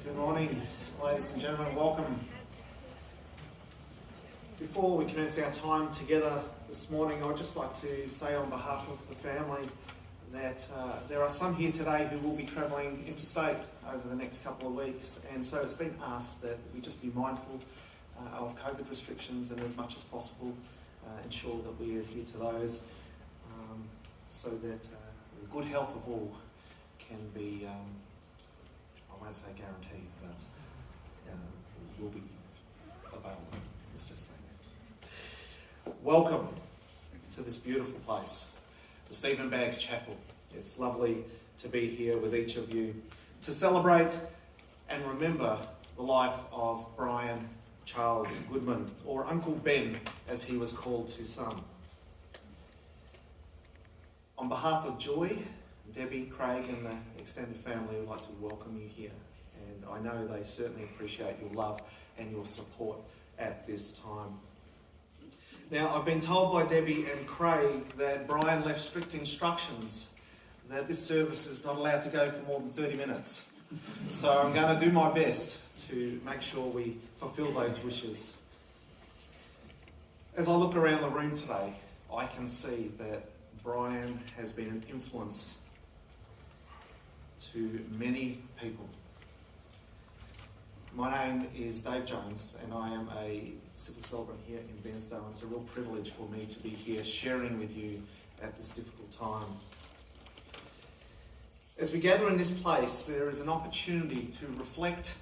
Good morning, ladies and gentlemen. Welcome. Before we commence our time together this morning, I'd just like to say on behalf of the family that there are some here today who will be travelling interstate over the next couple of weeks, and so it's been asked that we just be mindful of COVID restrictions and as much as possible ensure that we adhere to those so that the good health of all can be, I won't say guaranteed, but will be available. Let's just say that. Welcome to this beautiful place, the Stephen Baggs Chapel. It's lovely to be here with each of you to celebrate and remember the life of Brian Charles Goodman, or Uncle Ben as he was called to some. On behalf of Joy, Debbie, Craig and the extended family, would like to welcome you here, and I know they certainly appreciate your love and your support at this time. Now, I've been told by Debbie and Craig that Brian left strict instructions that this service is not allowed to go for more than 30 minutes. So I'm going to do my best to make sure we fulfill those wishes. As I look around the room today, I can see that Brian has been an influence to many people. My name is Dave Jones and I am a civil celebrant here in Bairnsdale. It's a real privilege for me to be here sharing with you at this difficult time. As we gather in this place, there is an opportunity to reflect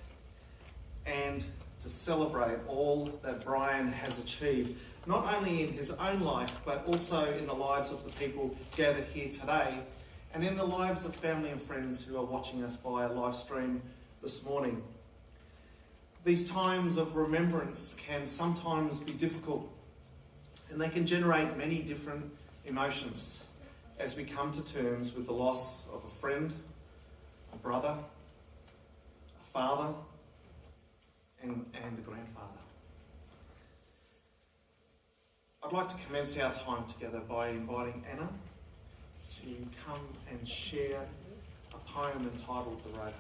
and to celebrate all that Brian has achieved, not only in his own life, but also in the lives of the people gathered here today, and in the lives of family and friends who are watching us via live stream this morning. These times of remembrance can sometimes be difficult, and they can generate many different emotions. as we come to terms with the loss of a friend, a brother, a father, and a grandfather. I'd like to commence our time together by inviting Anna to come and share a poem entitled The Road Home.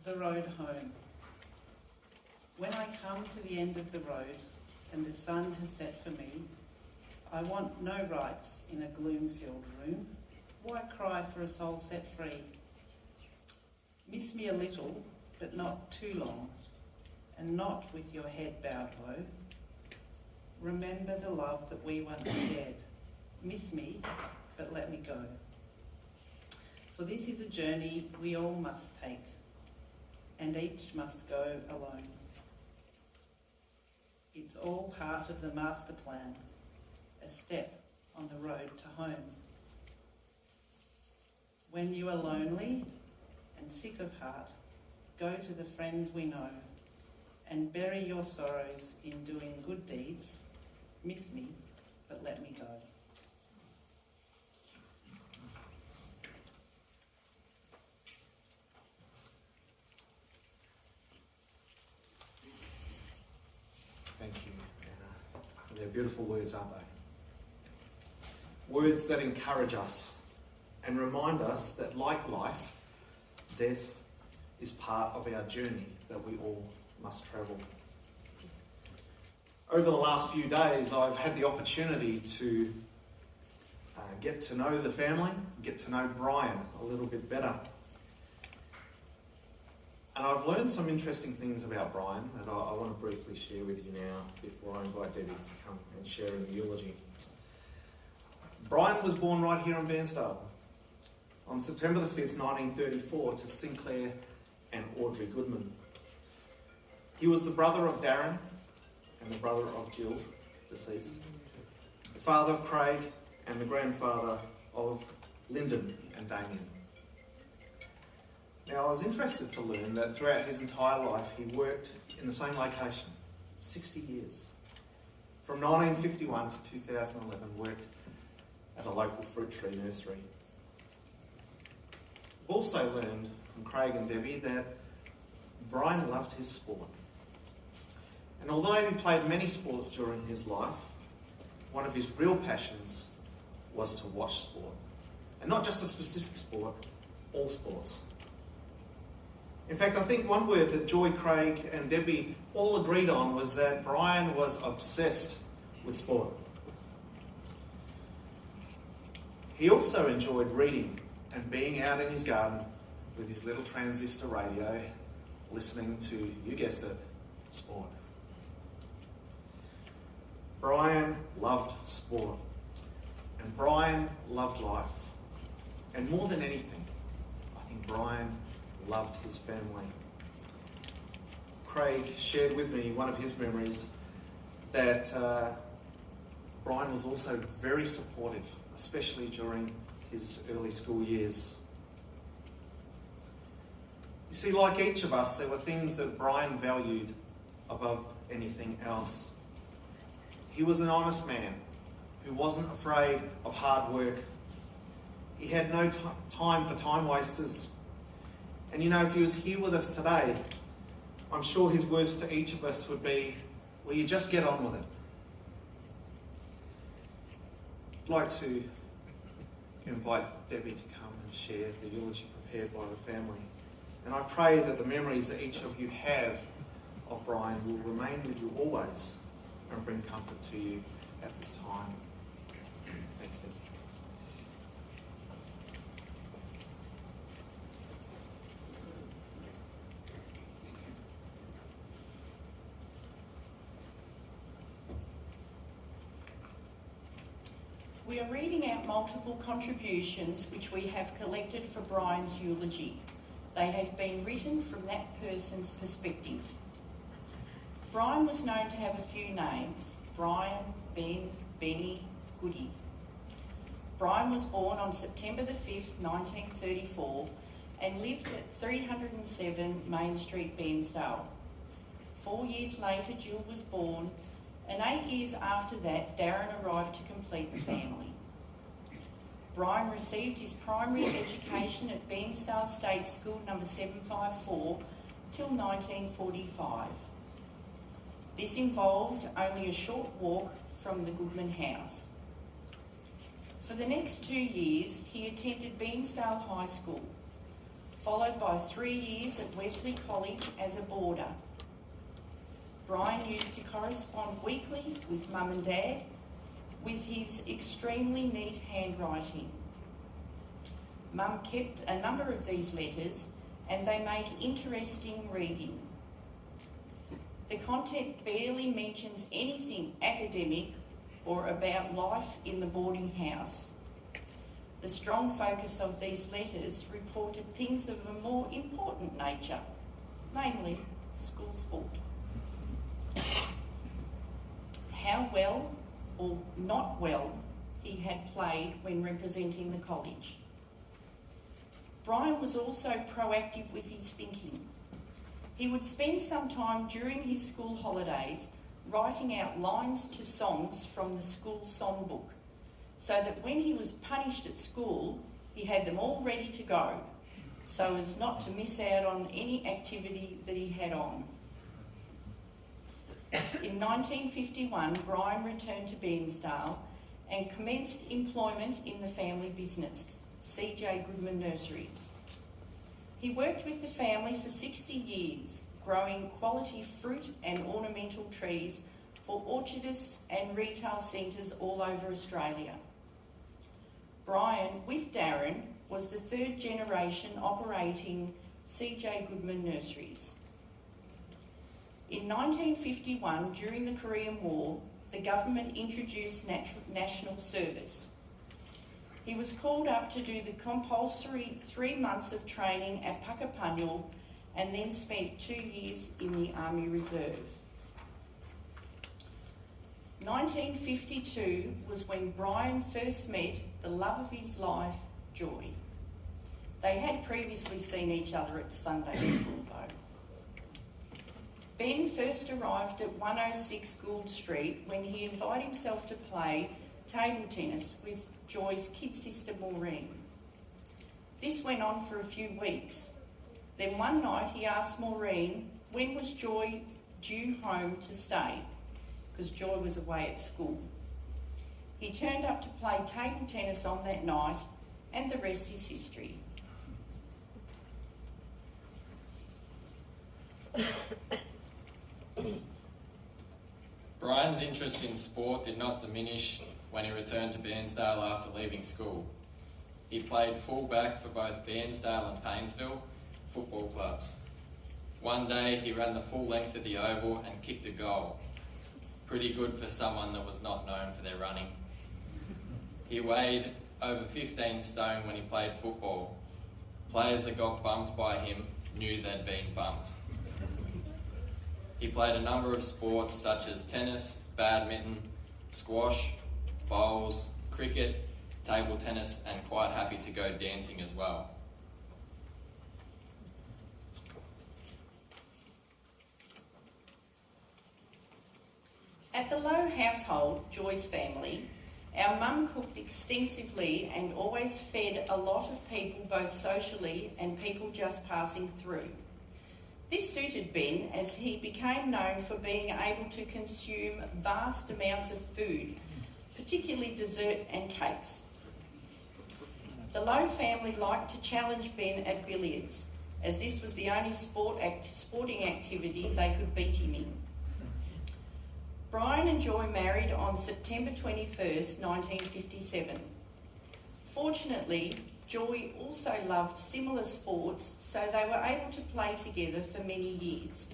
The road home. When I come to the end of the road and the sun has set for me, I want no rights in a gloom-filled room. Why cry for a soul set free? Miss me a little, but not too long, and not with your head bowed low. Remember the love that we once shared. Miss me, but let me go. For this is a journey we all must take, and each must go alone. It's all part of the master plan, a step on the road to home. When you are lonely and sick of heart, go to the friends we know and bury your sorrows in doing good deeds. Miss me, but let me go. Thank you, Anna. They're beautiful words, aren't they? Words that encourage us and remind us that, like life, death is part of our journey that we all must travel. Over the last few days, I've had the opportunity to get to know the family, get to know Brian a little bit better. And I've learned some interesting things about Brian that I want to briefly share with you now before I invite Debbie to come and share in the eulogy. Brian was born right here in Bairnsdale on September the 5th, 1934, to Sinclair and Audrey Goodman. He was the brother of Darren and the brother of Jill, deceased, the father of Craig and the grandfather of Lyndon and Damien. Now, I was interested to learn that throughout his entire life he worked in the same location, 60 years. From 1951 to 2011, worked at a local fruit tree nursery. I've also learned from Craig and Debbie that Brian loved his sport. And although he played many sports during his life, one of his real passions was to watch sport. And not just a specific sport, all sports. In fact, I think one word that Joy, Craig and Debbie all agreed on was that Brian was obsessed with sport. He also enjoyed reading and being out in his garden with his little transistor radio, listening to, you guessed it, sport. Brian loved sport, and Brian loved life. And more than anything, I think Brian loved his family. Craig shared with me one of his memories that Brian was also very supportive, especially during his early school years. You see, like each of us, there were things that Brian valued above anything else. He was an honest man who wasn't afraid of hard work. He had no time for time wasters. And you know, if he was here with us today, I'm sure his words to each of us would be, will you just get on with it? I'd like to invite Debbie to come and share the eulogy prepared by the family. And I pray that the memories that each of you have of Brian will remain with you always and bring comfort to you at this time. Thanks, Debbie. We are reading out multiple contributions which we have collected for Brian's eulogy. They have been written from that person's perspective. Brian was known to have a few names: Brian, Ben, Benny, Goody. Brian was born on September the 5th, 1934, and lived at 307 Main Street, Bairnsdale. 4 years later, Jill was born, and 8 years after that, Darren arrived to complete the family. Brian received his primary education at Bairnsdale State School number 754 till 1945. This involved only a short walk from the Goodman house. For the next 2 years, he attended Bairnsdale High School, followed by 3 years at Wesley College as a boarder. Brian used to correspond weekly with Mum and Dad with his extremely neat handwriting. Mum kept a number of these letters and they make interesting reading. The content barely mentions anything academic or about life in the boarding house. The strong focus of these letters reported things of a more important nature, namely school sport. How well or not well he had played when representing the college. Brian was also proactive with his thinking. He would spend some time during his school holidays writing out lines to songs from the school songbook, so that when he was punished at school, he had them all ready to go, so as not to miss out on any activity that he had on. In 1951, Brian returned to Bairnsdale and commenced employment in the family business, CJ Goodman Nurseries. He worked with the family for 60 years, growing quality fruit and ornamental trees for orchardists and retail centres all over Australia. Brian, with Darren, was the third generation operating CJ Goodman Nurseries. In 1951, during the Korean War, the government introduced national service. He was called up to do the compulsory 3 months of training at Puckapunyal and then spent 2 years in the Army Reserve. 1952 was when Brian first met the love of his life, Joy. They had previously seen each other at Sunday school though. Ben first arrived at 106 Gould Street when he invited himself to play table tennis with Joy's kid sister Maureen. This went on for a few weeks. Then one night he asked Maureen when was Joy due home to stay, because Joy was away at school. He turned up to play table tennis on that night, and the rest is history. Brian's interest in sport did not diminish when he returned to Bairnsdale after leaving school. He played fullback for both Bairnsdale and Painesville football clubs. One day he ran the full length of the oval and kicked a goal. Pretty good for someone that was not known for their running. He weighed over 15 stone when he played football. Players that got bumped by him knew they'd been bumped. He played a number of sports such as tennis, badminton, squash, bowls, cricket, table tennis, and quite happy to go dancing as well. At the Lowe household, Joy's family, our mum cooked extensively and always fed a lot of people both socially and people just passing through. This suited Ben as he became known for being able to consume vast amounts of food, particularly dessert and cakes. The Lowe family liked to challenge Ben at billiards, as this was the only sporting activity they could beat him in. Brian and Joy married on September 21st, 1957. Fortunately, Joy also loved similar sports, so they were able to play together for many years.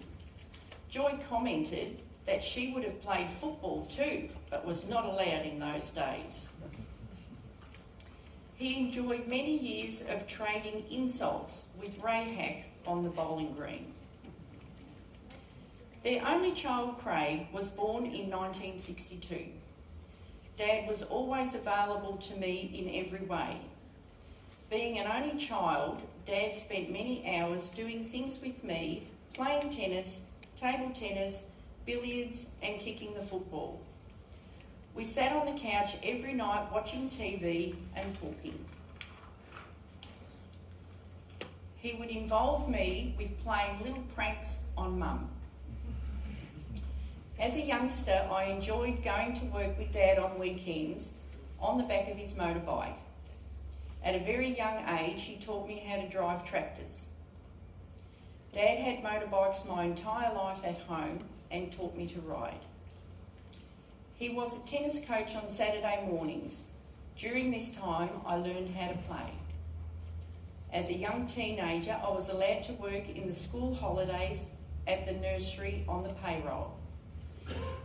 Joy commented that she would have played football too, but was not allowed in those days. He enjoyed many years of trading insults with Ray Hack on the bowling green. Their only child, Craig, was born in 1962. Dad was always available to me in every way. Being an only child, Dad spent many hours doing things with me, playing tennis, table tennis, billiards and kicking the football. We sat on the couch every night watching TV and talking. He would involve me with playing little pranks on Mum. As a youngster, I enjoyed going to work with Dad on weekends on the back of his motorbike. At a very young age, he taught me how to drive tractors. Dad had motorbikes my entire life at home and taught me to ride. He was a tennis coach on Saturday mornings. During this time, I learned how to play. As a young teenager, I was allowed to work in the school holidays at the nursery on the payroll.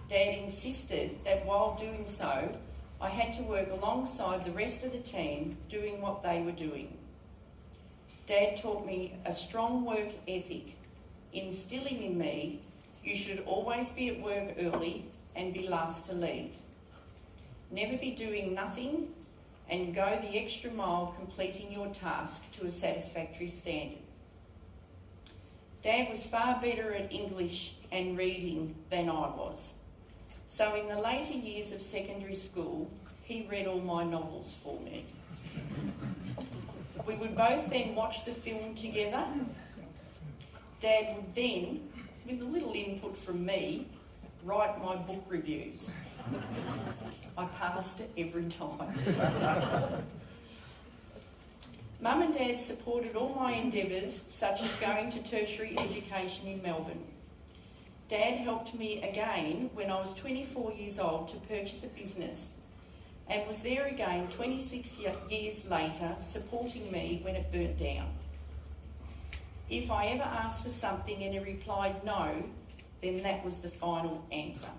Dad insisted that while doing so, I had to work alongside the rest of the team doing what they were doing. Dad taught me a strong work ethic, instilling in me, you should always be at work early and be last to leave. Never be doing nothing and go the extra mile completing your task to a satisfactory standard. Dad was far better at English and reading than I was. So in the later years of secondary school, he read all my novels for me. We would both then watch the film together. Dad would then, with a little input from me, write my book reviews. I passed it every time. Mum and Dad supported all my endeavours, such as going to tertiary education in Melbourne. Dad helped me again when I was 24 years old to purchase a business and was there again 26 years later supporting me when it burnt down. If I ever asked for something and he replied no, then that was the final answer.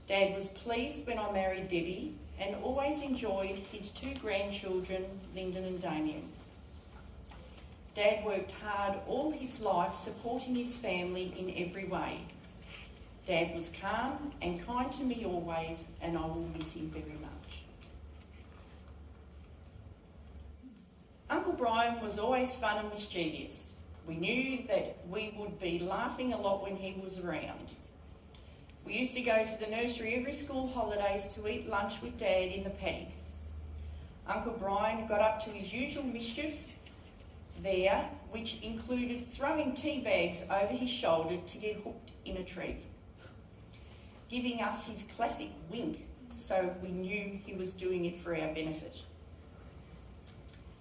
Dad was pleased when I married Debbie and always enjoyed his 2 grandchildren, Lyndon and Damien. Dad worked hard all his life supporting his family in every way. Dad was calm and kind to me always, and I will miss him very much. Uncle Brian was always fun and mischievous. We knew that we would be laughing a lot when he was around. We used to go to the nursery every school holidays to eat lunch with Dad in the paddock. Uncle Brian got up to his usual mischief there, which included throwing tea bags over his shoulder to get hooked in a tree, giving us his classic wink so we knew he was doing it for our benefit.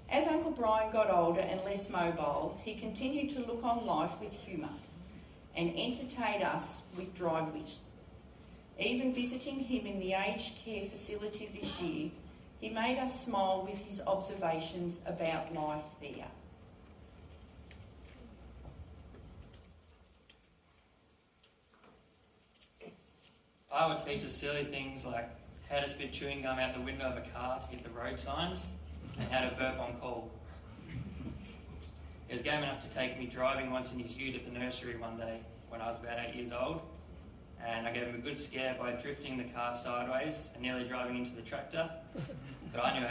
As Uncle Brian got older and less mobile, he continued to look on life with humour and entertained us with dry wit. Even visiting him in the aged care facility this year, he made us smile with his observations about life there. I would teach us silly things like how to spit chewing gum out the window of a car to hit the road signs and how to burp on call. He was game enough to take me driving once in his ute at the nursery one day when I was about 8 years old, and I gave him a good scare by drifting the car sideways and nearly driving into the tractor. But I knew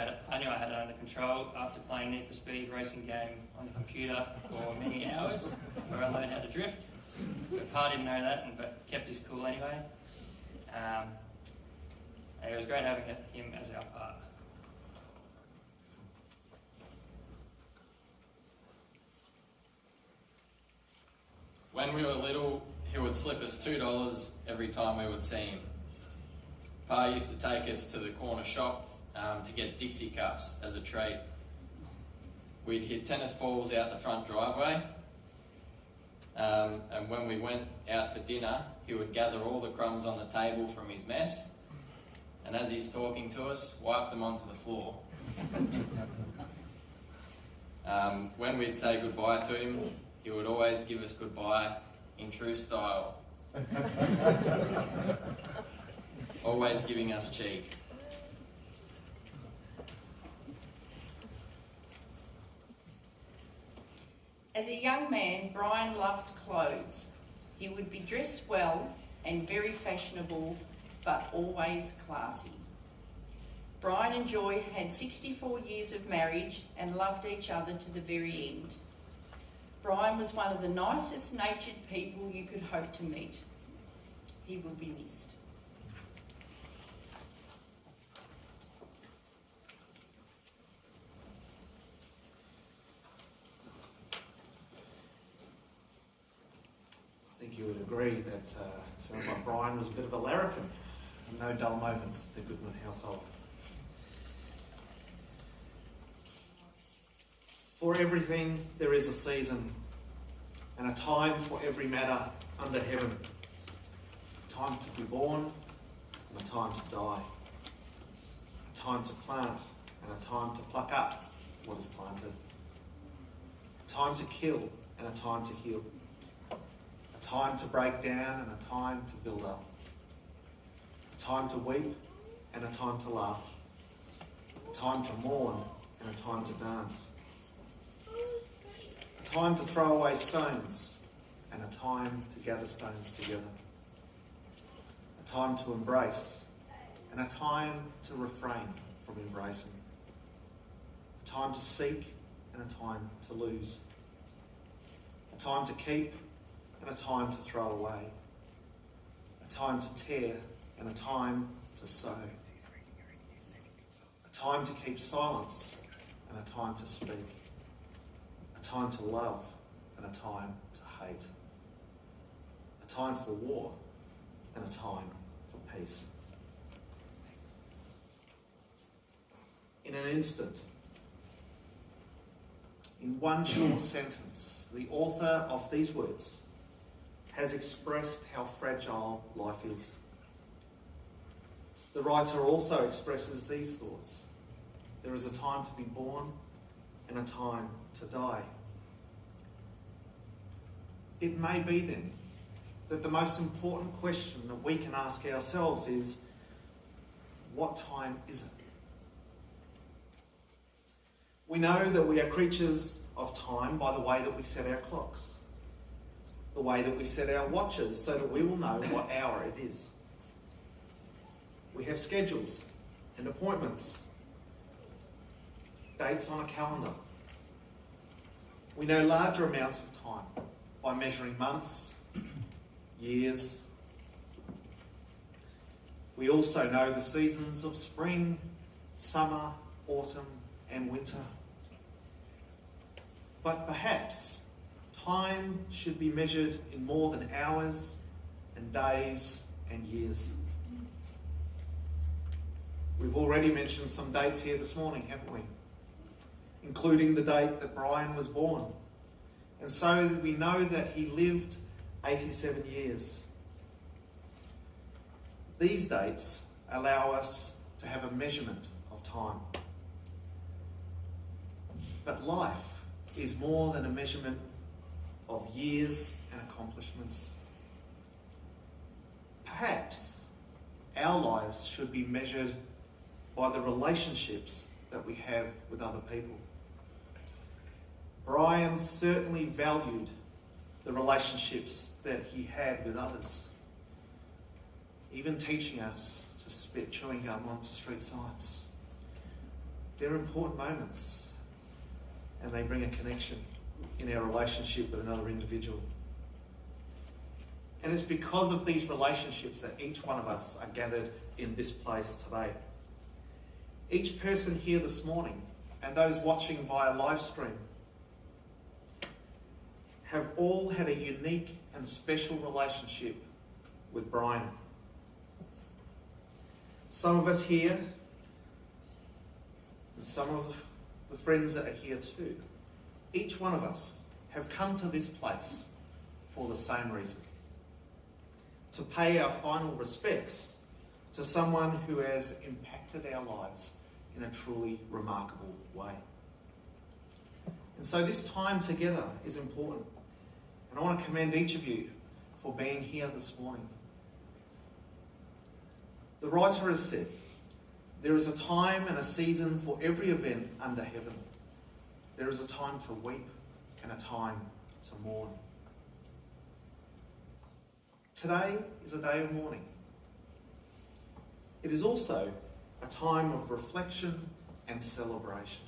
I had it under control after playing Need for Speed racing game on the computer for many hours, where I learned how to drift. But Pa didn't know that, but kept his cool anyway. It was great having him as our Pa. When we were little, he would slip us $2 every time we would see him. Pa used to take us to the corner shop to get Dixie cups as a treat. We'd hit tennis balls out the front driveway, and when we went out for dinner, he would gather all the crumbs on the table from his mess, and as he's talking to us, wipe them onto the floor. When we'd say goodbye to him, he would always give us goodbye in true style. Always giving us cheek. As a young man, Brian loved clothes. He would be dressed well and very fashionable, but always classy. Brian and Joy had 64 years of marriage and loved each other to the very end. Brian was one of the nicest natured people you could hope to meet. He will be missed. I think you would agree that it sounds like Brian was a bit of a larrikin, and no dull moments at the Goodman household. For everything there is a season, and a time for every matter under heaven. A time to be born, and a time to die. A time to plant, and a time to pluck up what is planted. A time to kill, and a time to heal. A time to break down, and a time to build up. A time to weep, and a time to laugh. A time to mourn, and a time to dance. A time to throw away stones, and a time to gather stones together. A time to embrace, and a time to refrain from embracing. A time to seek, and a time to lose. A time to keep, and a time to throw away. A time to tear, and a time to sow. A time to keep silence, and a time to speak. A time to love, and a time to hate. A time for war, and a time for peace. In an instant, in one short sentence, the author of these words has expressed how fragile life is. The writer also expresses these thoughts. There is a time to be born and a time to die. It may be then that the most important question that we can ask ourselves is, what time is it? We know that we are creatures of time by the way that we set our clocks, the way that we set our watches so that we will know what hour it is. We have schedules and appointments, dates on a calendar. We know larger amounts of time by measuring months, years. We also know the seasons of spring, summer, autumn, and winter. But perhaps time should be measured in more than hours and days and years. We've already mentioned some dates here this morning, haven't we? Including the date that Brian was born. And so we know that he lived 87 years. These dates allow us to have a measurement of time. But life is more than a measurement of years and accomplishments. Perhaps our lives should be measured by the relationships that we have with other people. Brian certainly valued the relationships that he had with others, even teaching us to spit chewing gum onto street signs. They're important moments, and they bring a connection in our relationship with another individual. And it's because of these relationships that each one of us are gathered in this place today. Each person here this morning, and those watching via live stream, have all had a unique and special relationship with Brian. Some of us here, and some of the friends that are here too, each one of us have come to this place for the same reason. To pay our final respects to someone who has impacted our lives in a truly remarkable way. And so this time together is important. And I want to commend each of you for being here this morning. The writer has said, there is a time and a season for every event under heaven. There is a time to weep and a time to mourn. Today is a day of mourning. It is also a time of reflection and celebration.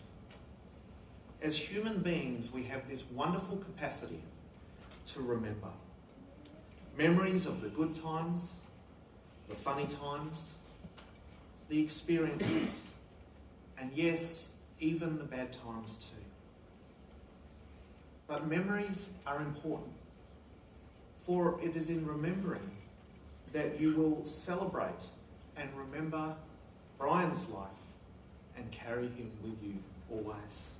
As human beings, we have this wonderful capacity to remember. Memories of the good times, the funny times, the experiences, and yes, even the bad times too. But memories are important, for it is in remembering that you will celebrate and remember Brian's life and carry him with you always.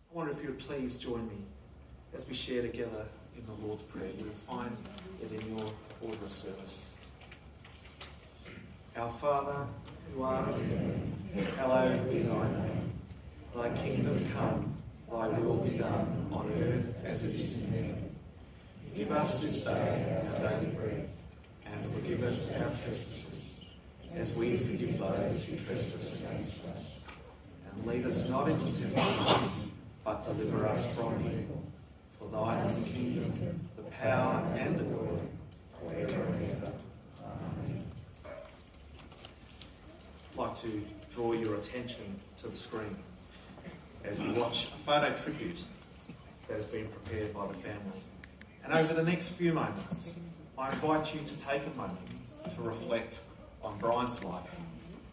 I wonder if you would please join me as we share together in the Lord's Prayer. You will find it in your order of service. Our Father, who art in heaven, hallowed be thy name. Thy kingdom come, thy will be done, on earth as it is in heaven. Give us this day our daily bread, and forgive us our trespasses, as we forgive those who trespass against us. And lead us not into temptation, but deliver us from evil. For thine is the kingdom, the power, and the glory, forever and ever. Amen. I'd like to draw your attention to the screen as we watch a photo tribute that has been prepared by the family. And over the next few moments, I invite you to take a moment to reflect on Brian's life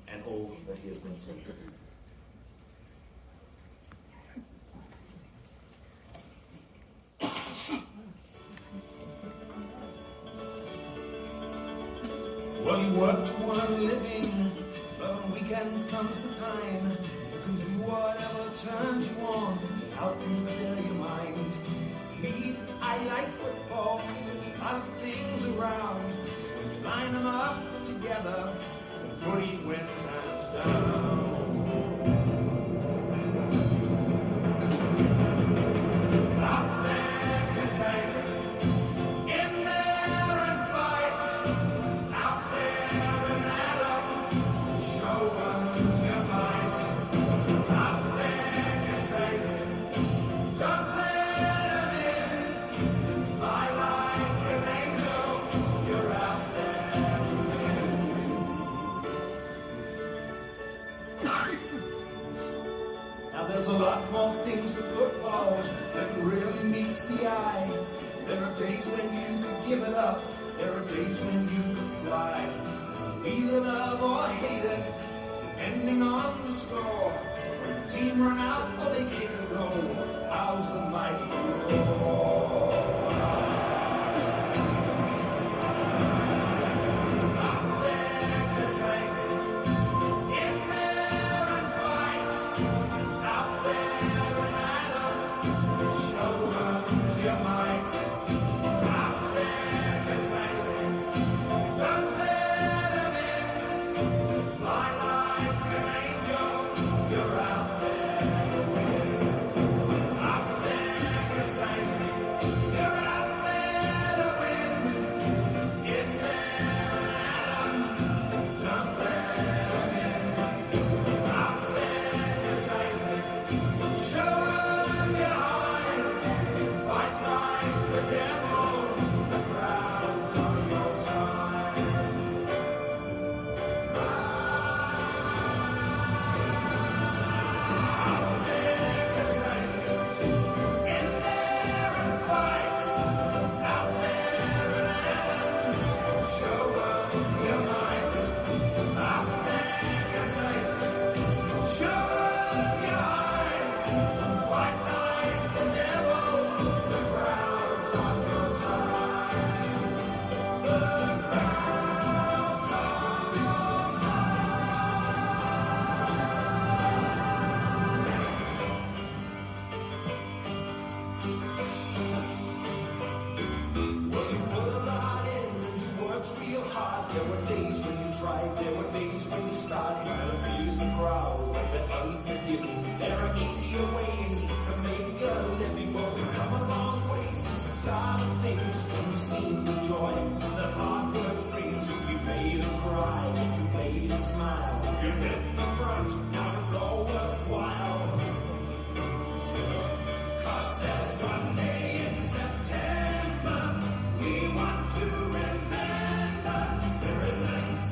and all that he has meant to you. Well, you work to earn a living, but on weekends comes the time you can do whatever turns you on, out and clear your mind. Me, I like football, there's a lot of things around. When you line them up together, the footy wins hands down. Out there, Cassandra, in there and fight. Out there and Adam, show them your might. Out there, Cassandra, just let them in. Fly like an angel, you're out there. Now there's a lot more things to football than really meets the eye. There are days when you could give it up, there are days when you could fly. You either love or hate it, depending on the score. When the team run out or they kick a goal, how's the mighty roar? Out there, Cassandra, in there and fight. Out there and Adam, show them your might. Out there, Cassandra, don't let them in. Fly like an angel, you're out there to win. Out there, Cassandra, you're out there to win. In there and Adam, don't let them in. Out there, Cassandra, show them your heart. Fight like the devil, the crowd's on your side. Out there, Cassandra, in there and fight. Out there and Adam, show them your might. Out there, Cassandra, show them your heart. Fight like the devil, the crowd's on your side. The crowd's on your side. Well, you put a lot in and you worked real hard. There were days when you tried, there were days when you started trying to please the crowd, like the unforgiving. There are easier ways to make a living, but we've come a long way since the start of things. When we've seen the joy that hard work brings, you've made us cry, you made us smile. You hit the front, now it's all worthwhile. 'Cause there's one day in September we want to remember. There isn't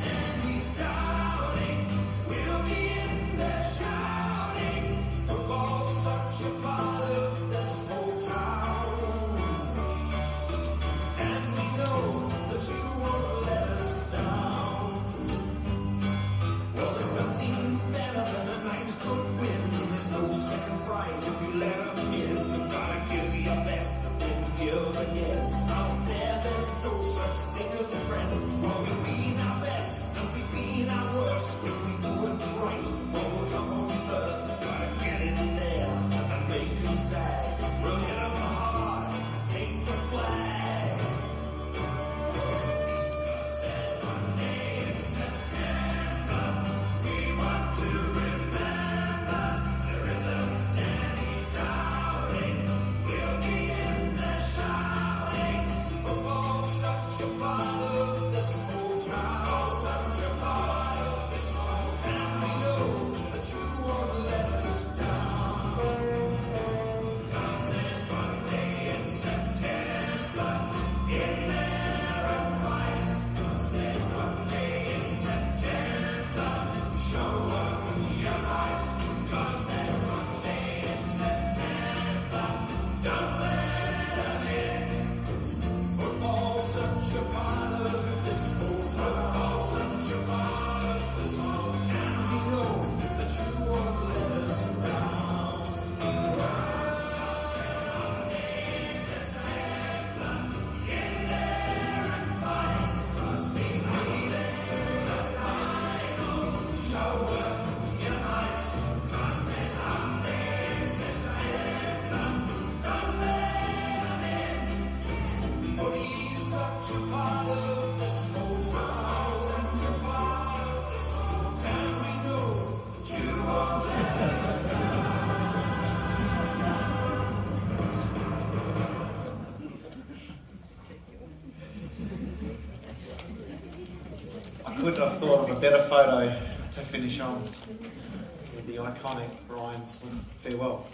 couldn't have thought of a better photo to finish on with the iconic Brian's farewell.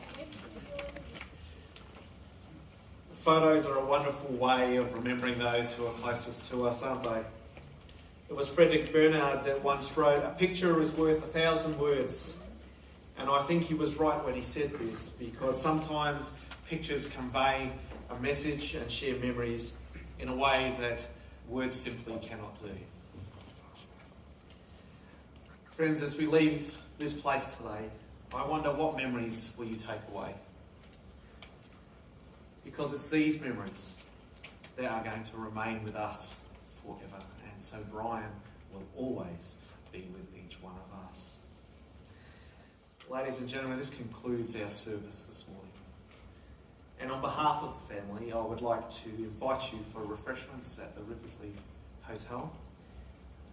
Photos are a wonderful way of remembering those who are closest to us, aren't they? It was Frederick Bernard that once wrote, "A picture is worth 1,000 words." And I think he was right when he said this, because sometimes pictures convey a message and share memories in a way that words simply cannot do. Friends, as we leave this place today, I wonder, what memories will you take away? Because it's these memories that are going to remain with us forever. And so Brian will always be with each one of us. Ladies and gentlemen, this concludes our service this morning. And on behalf of the family, I would like to invite you for refreshments at the Riverslea Hotel.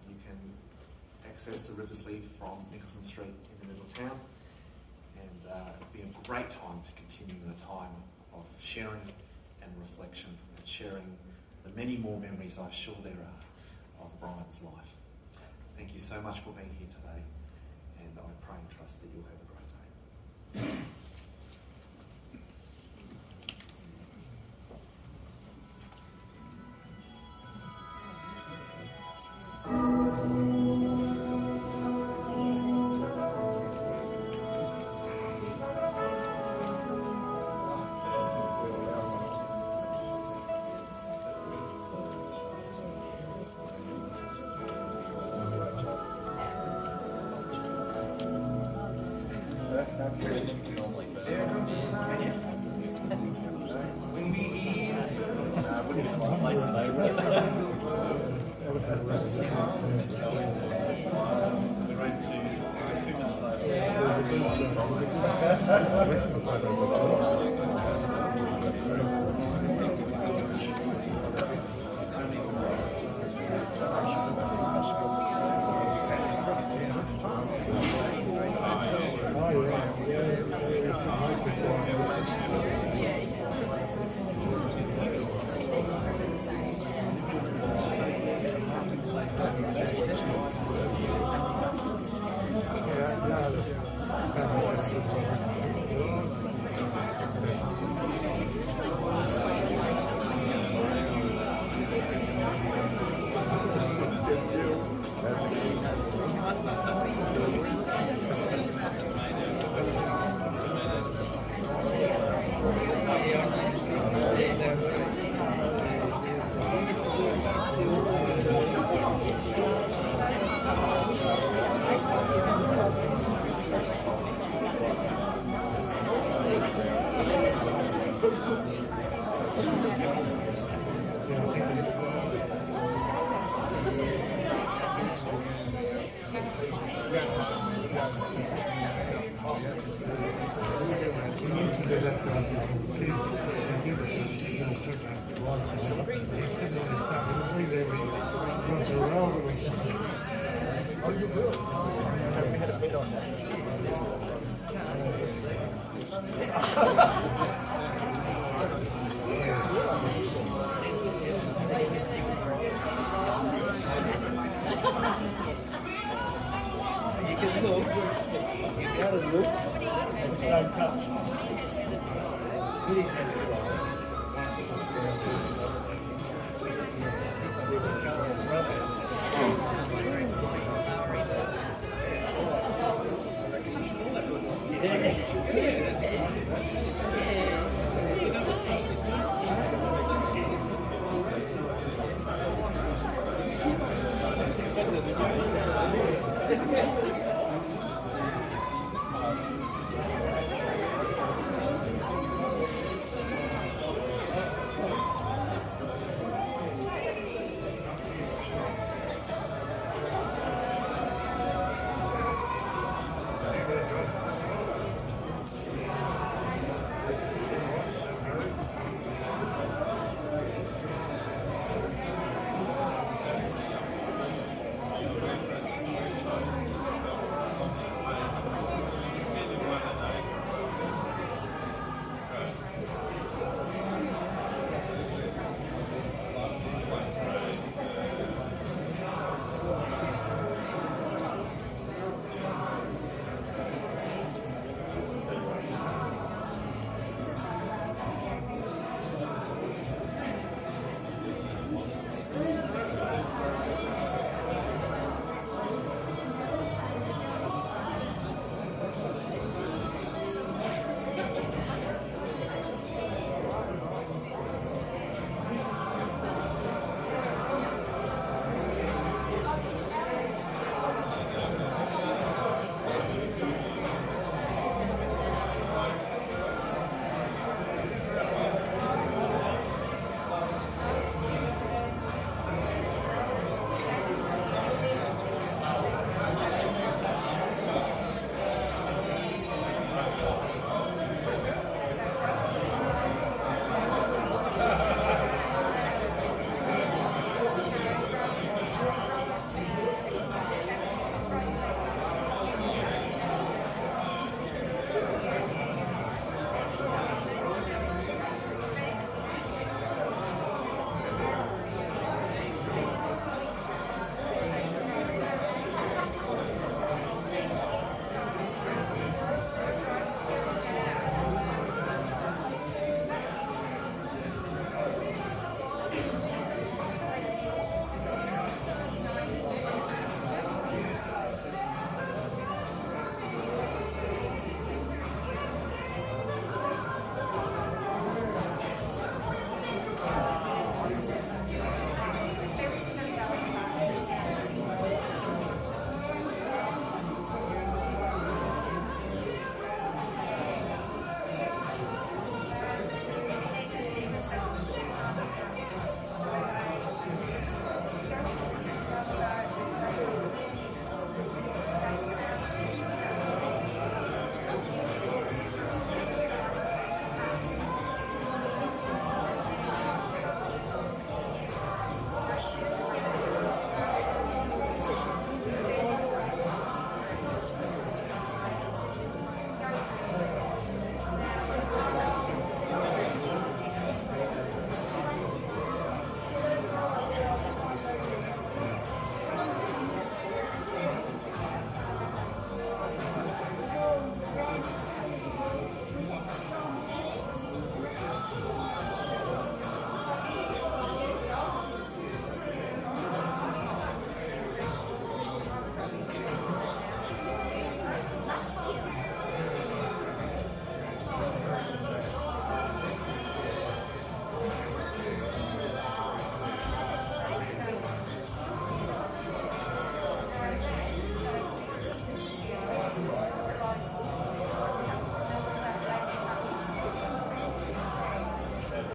You can access the Riverslea from Nicholson Street in the middle of town. And it'll be a great time to continue in a time of sharing and reflection, and sharing the many more memories I'm sure there are of Brian's life. Thank you so much for being here today, and I pray and trust that you'll have a great day. There comes a time when we eat Yeah.